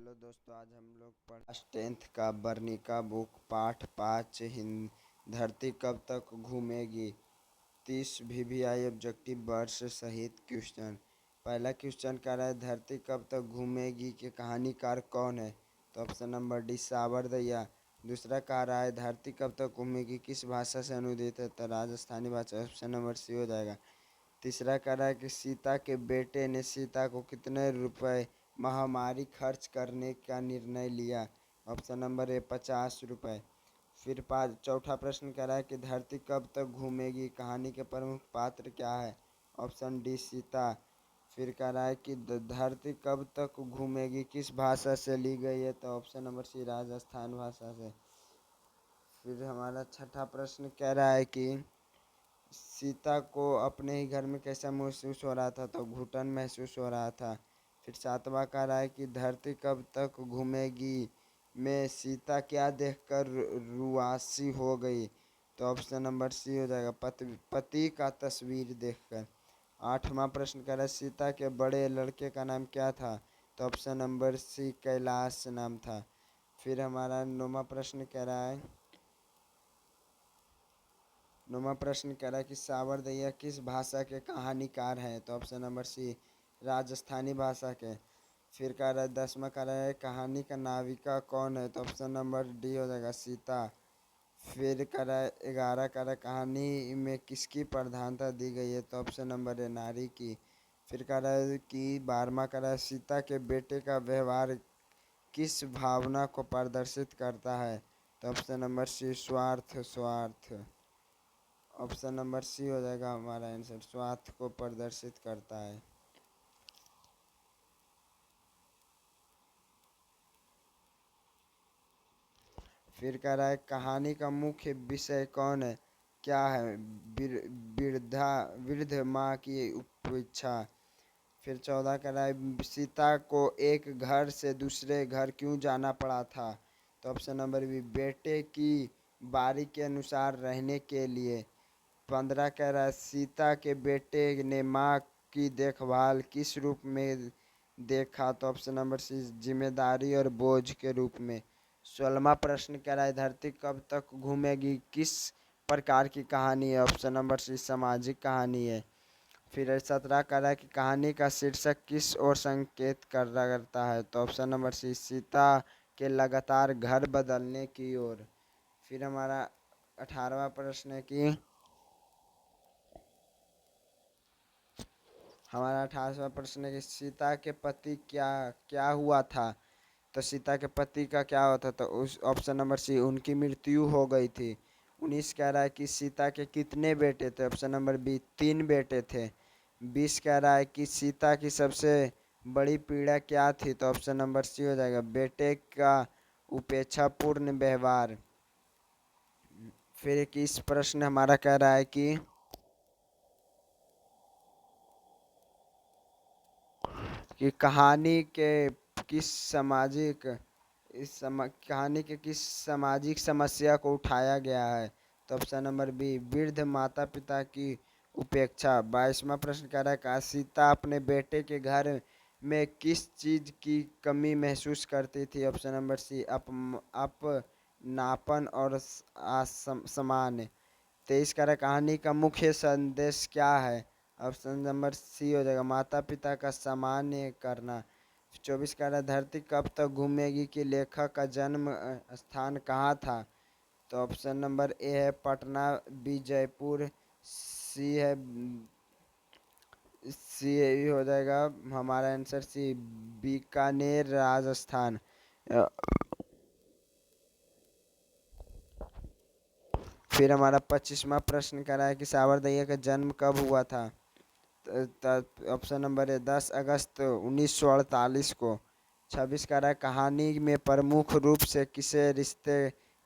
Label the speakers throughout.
Speaker 1: Hello दोस्तों, आज हम लोग क्लास 10th का बर्निका बुक पाठ 5 हिंद धरती कब तक घूमेगी 30 VVI ऑब्जेक्टिव वर्ड्स सहित क्वेश्चन। पहला क्वेश्चन कह रहा है धरती कब तक घूमेगी के कहानीकार कौन है? तो ऑप्शन नंबर डी सावरदया। दूसरा कह रहा है धरती कब तक घूमेगी किस भाषा से अनुदित है? तो राजस्थानी भाषा, ऑप्शन नंबर सी हो जाएगा। तीसरा कह रहा है कि सीता के बेटे ने सीता को कितने रुपए महामारी खर्च करने का निर्णय लिया? ऑप्शन नंबर ए 50 रुपये। फिर चौथा प्रश्न कह रहा है कि धरती कब तक घूमेगी कहानी के प्रमुख पात्र क्या है? Option D Sita. फिर कह रहा है कि धरती कब तक घूमेगी किस भाषा से ली गई है? तो ऑप्शन नंबर सी राजस्थान भाषा से। फिर हमारा छठा प्रश्न कह रहा है कि सीता को अपने ही घर में कैसा महसूस हो रहा था? तो घुटन महसूस हो रहा था। फिर सातवां कह रहा है कि धरती कब तक घूमेगी में सीता क्या देखकर रुआसी हो गई? तो ऑप्शन नंबर सी हो जाएगा, पति का तस्वीर देखकर। आठवां प्रश्न कह रहा है सीता के बड़े लड़के का नाम क्या था? तो ऑप्शन नंबर सी कैलाश नाम था। फिर हमारा नौवां प्रश्न कह रहा है कि सावरदया किस भाषा के कहानीकार हैं? तो ऑप्शन नंबर सी राजस्थानी भाषा के। फिर कह रहा है 10वां कह रहा है कहानी का नाविका कौन है? तो ऑप्शन नंबर डी हो जाएगा सीता। फिर कह रहा है 11 कह रहा है कहानी में किसकी प्रधानता दी गई है? तो ऑप्शन नंबर ए नारी की। फिर कह रहा है कि 12वां कह रहा है सीता के बेटे का व्यवहार किस भावना को प्रदर्शित करता है? तो ऑप्शन नंबर सी स्वार्थ स्वार्थ। ऑप्शन नंबर सी हो जाएगा हमारा आंसर, स्वार्थ को प्रदर्शित करता है। फिर कह रहा है कहानी का मुख्य विषय कौन है क्या है? वृद्धा वृद्ध माँ की उपेक्षा। फिर 14 कह रहा है सीता को एक घर से दूसरे घर क्यों जाना पड़ा था? तो ऑप्शन नंबर बी बेटे की बारी के अनुसार रहने के लिए। 15 कह रहा है सीता के बेटे ने माँ की देखभाल किस रूप में देखा? तो ऑप्शन नंबर सी जिम्मेदारी और बोझ के रूप में। 16वां प्रश्न कह रहा है धरती कब तक घूमेगी किस प्रकार की कहानी है? ऑप्शन नंबर सी सामाजिक कहानी है। फिर 17 कह रहा है कि कहानी का शीर्षक किस ओर संकेत करता है? तो ऑप्शन नंबर सी सीता के लगातार घर बदलने की ओर। फिर हमारा 18वां प्रश्न है कि हमारा 18वां प्रश्न है कि सीता के पति क्या क्या हुआ था? तो सीता के पति का क्या हुआ था? तो उस ऑप्शन नंबर सी उनकी मृत्यु हो गई थी। 19 कह रहा है कि सीता के कितने बेटे थे? ऑप्शन नंबर बी 3 बेटे थे। 20 कह रहा है कि सीता की सबसे बड़ी पीड़ा क्या थी? तो ऑप्शन नंबर सी हो जाएगा बेटे का उपेक्षापूर्ण व्यवहार। फिर 21 प्रश्न हमारा कह रहा है कि कहानी के किस सामाजिक कहानी के किस सामाजिक समस्या को उठाया गया है? तो ऑप्शन नंबर बी वृद्ध माता पिता की उपेक्षा। 22वां प्रश्न कह रहा है कि सीता अपने बेटे के घर में किस चीज़ की कमी महसूस करती थी? ऑप्शन नंबर सी अपनापन और सामान्य। 23 कह रहा है कहानी का मुख्य संदेश क्या है? ऑप्शन नंबर सी हो जाएगा माता पिता का सामान्य करना। 24 कह रहा है धरती कब तक घूमेगी कि लेखक का जन्म स्थान कहाँ था? तो ऑप्शन नंबर ए है पटना, बी जयपुर, सी है सी ही हो जाएगा हमारा आंसर सी बीकानेर राजस्थान। अ, फिर हमारा 25वां प्रश्न कह रहा है कि सावरदय्या का जन्म कब हुआ था? ऑप्शन नंबर है 10 अगस्त 1948 को। 26 कह रहा है कहानी में प्रमुख रूप से किसे रिश्ते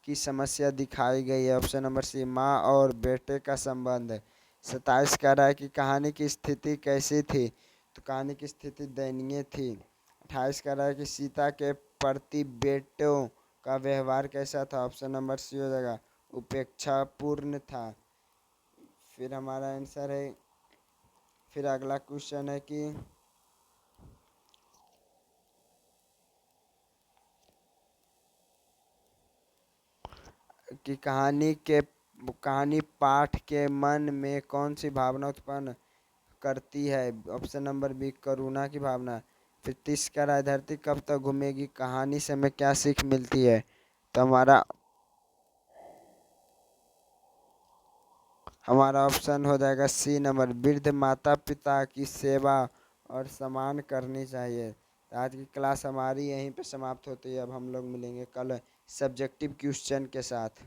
Speaker 1: की समस्या दिखाई गई है? ऑप्शन नंबर सी माँ और बेटे का संबंध। 27 कह रहा है कि कहानी की स्थिति कैसी थी? तो कहानी की स्थिति दयनीय थी। 28 कह रहा है कि सीता के प्रति बेटों का व्यवहार कैसा था? ऑप्शन नंबर सी हो जाएगा उपेक्षापूर्ण था। फिर हमारा आंसर है फिर अगला क्वेश्चन है कि कि कहानी पाठ के मन में कौन सी भावना उत्पन्न करती है? ऑप्शन नंबर बी, करुणा की भावना। फिर 30 कह रहा है, धरती कब तक घूमेगी, कहानी से हमें क्या सीख मिलती है? तो हमारा हमारा ऑप्शन हो जाएगा सी नंबर, वृद्ध माता पिता की सेवा और सम्मान करनी चाहिए। तो आज की क्लास हमारी यहीं पे समाप्त होती है। अब हम लोग मिलेंगे कल सब्जेक्टिव क्वेश्चन के साथ।